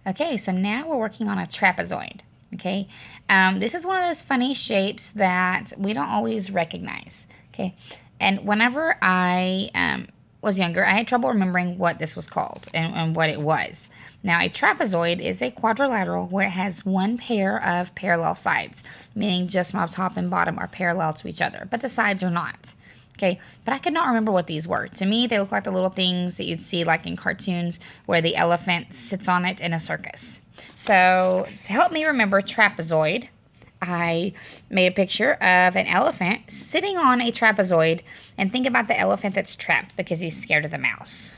Okay, so now we're working on a trapezoid. Okay, this is one of those funny shapes that we don't always recognize. Okay, and whenever I was younger, I had trouble remembering what this was called and what it was. Now, a trapezoid is a quadrilateral where it has one pair of parallel sides, meaning just my top and bottom are parallel to each other, but the sides are not. Okay, but I could not remember what these were. To me, they look like the little things that you'd see like in cartoons where the elephant sits on it in a circus. So to help me remember trapezoid, I made a picture of an elephant sitting on a trapezoid, and think about the elephant that's trapped because he's scared of the mouse.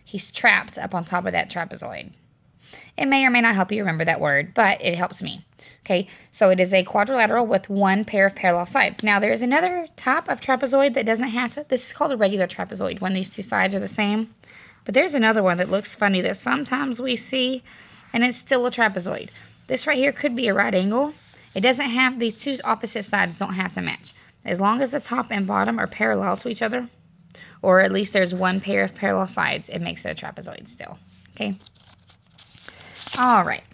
He's trapped up on top of that trapezoid. It may or may not help you remember that word, but it helps me. Okay, so it is a quadrilateral with one pair of parallel sides. Now, there is another type of trapezoid that doesn't have to. This is called a regular trapezoid, when these two sides are the same. But there's another one that looks funny that sometimes we see, and it's still a trapezoid. This right here could be a right angle. It doesn't have, the two opposite sides don't have to match. As long as the top and bottom are parallel to each other, or at least there's one pair of parallel sides, it makes it a trapezoid still. Okay. All right,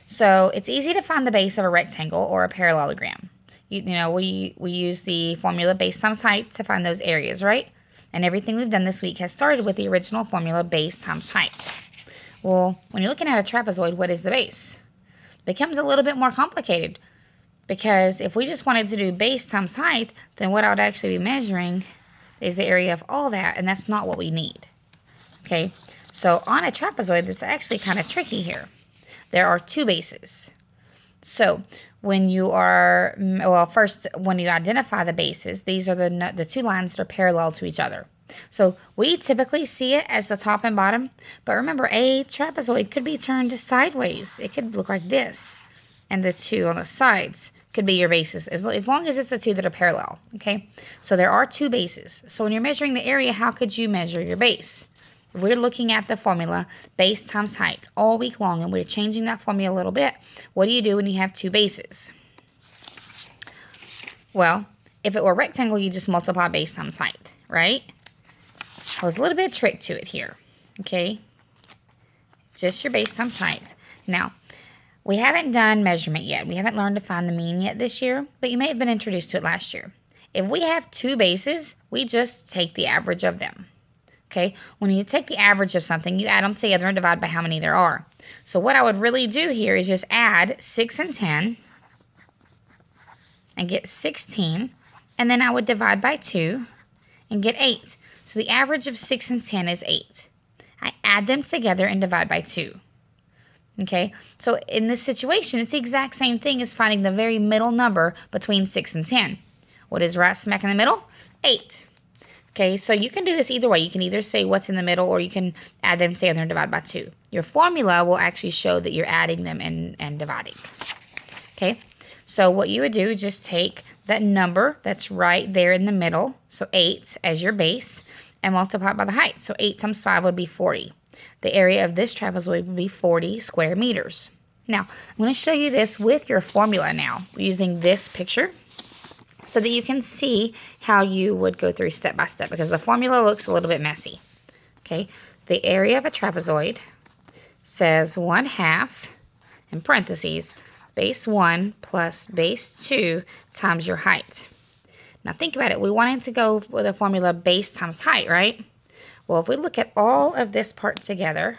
so it's easy to find the base of a rectangle or a parallelogram. We use the formula base times height to find those areas, right? And everything we've done this week has started with the original formula base times height. Well, when you're looking at a trapezoid, what is the base? It becomes a little bit more complicated because if we just wanted to do base times height, then what I would actually be measuring is the area of all that, and that's not what we need. Okay, so on a trapezoid, it's actually kind of tricky here. There are two bases. So when you are, first, when you identify the bases, these are the two lines that are parallel to each other. So we typically see it as the top and bottom, but remember, a trapezoid could be turned sideways. It could look like this, and the two on the sides could be your bases, as long as it's the two that are parallel, okay? So there are two bases. So when you're measuring the area, how could you measure your base? We're looking at the formula base times height all week long, and we're changing that formula a little bit. What do you do when you have two bases? Well, if it were a rectangle, you just multiply base times height, right? Well, there's a little bit of trick to it here, okay? Just your base times height. Now, we haven't done measurement yet. We haven't learned to find the mean yet this year, but you may have been introduced to it last year. If we have two bases, we just take the average of them. Okay, when you take the average of something, you add them together and divide by how many there are. So what I would really do here is just add 6 and 10 and get 16, and then I would divide by 2 and get 8. So the average of 6 and 10 is 8. I add them together and divide by 2. Okay, so in this situation, it's the exact same thing as finding the very middle number between 6 and 10. What is right smack in the middle? 8. Okay, so you can do this either way. You can either say what's in the middle, or you can add them together and divide by 2. Your formula will actually show that you're adding them and dividing. Okay, so what you would do is just take that number that's right there in the middle, so 8 as your base, and multiply it by the height. So 8 times 5 would be 40. The area of this trapezoid would be 40 square meters. Now, I'm going to show you this with your formula now, using this picture, so that you can see how you would go through step by step, because the formula looks a little bit messy. Okay, the area of a trapezoid says 1/2, in parentheses, base 1 plus base 2 times your height. Now think about it. We wanted to go with a formula base times height, right? Well, if we look at all of this part together,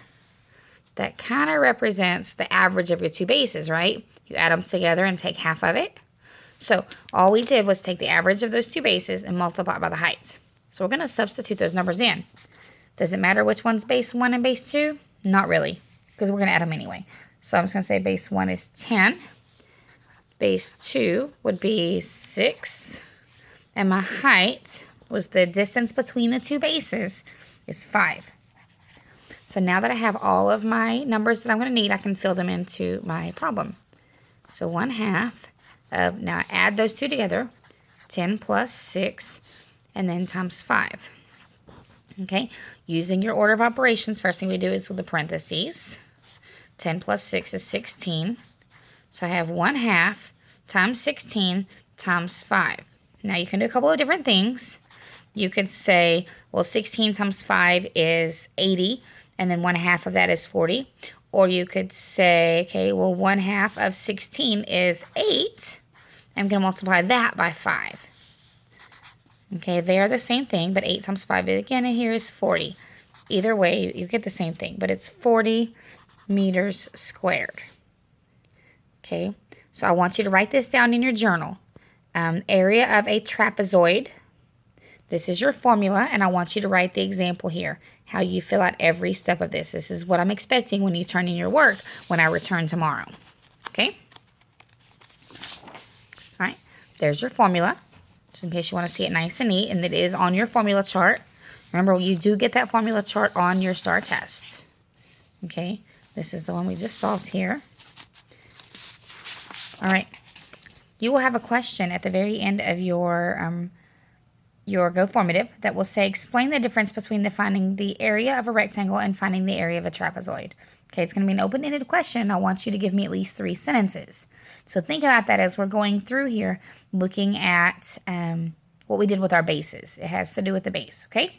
that kind of represents the average of your two bases, right? You add them together and take half of it. So all we did was take the average of those two bases and multiply by the height. So we're going to substitute those numbers in. Does it matter which one's base 1 and base 2? Not really, because we're going to add them anyway. So I'm just going to say base 1 is 10. Base 2 would be 6. And my height was the distance between the two bases is 5. So now that I have all of my numbers that I'm going to need, I can fill them into my problem. So 1/2. Now add those two together, 10 plus 6, and then times 5. Okay, using your order of operations, first thing we do is with the parentheses. 10 plus 6 is 16. So I have 1/2 times 16 times 5. Now you can do a couple of different things. You could say, well, 16 times 5 is 80, and then 1/2 of that is 40. Or you could say, okay, well, 1/2 of 16 is 8. I'm going to multiply that by 5. Okay, they are the same thing, but 8 times 5 again, and here is 40. Either way, you get the same thing, but it's 40 meters squared. Okay, so I want you to write this down in your journal. Area of a trapezoid. This is your formula, and I want you to write the example here, how you fill out every step of this. This is what I'm expecting when you turn in your work when I return tomorrow. Okay? All right, there's your formula, just in case you want to see it nice and neat, and it is on your formula chart. Remember, you do get that formula chart on your STAR test. Okay, this is the one we just solved here. All right, you will have a question at the very end of your Go formative that will say, explain the difference between finding the area of a rectangle and finding the area of a trapezoid. Okay, it's going to be an open-ended question. I want you to give me at least 3 sentences. So think about that as we're going through here, looking at what we did with our bases. It has to do with the base, okay?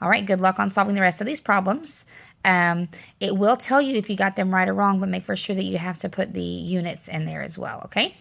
All right, good luck on solving the rest of these problems. It will tell you if you got them right or wrong, but make for sure that you have to put the units in there as well, okay?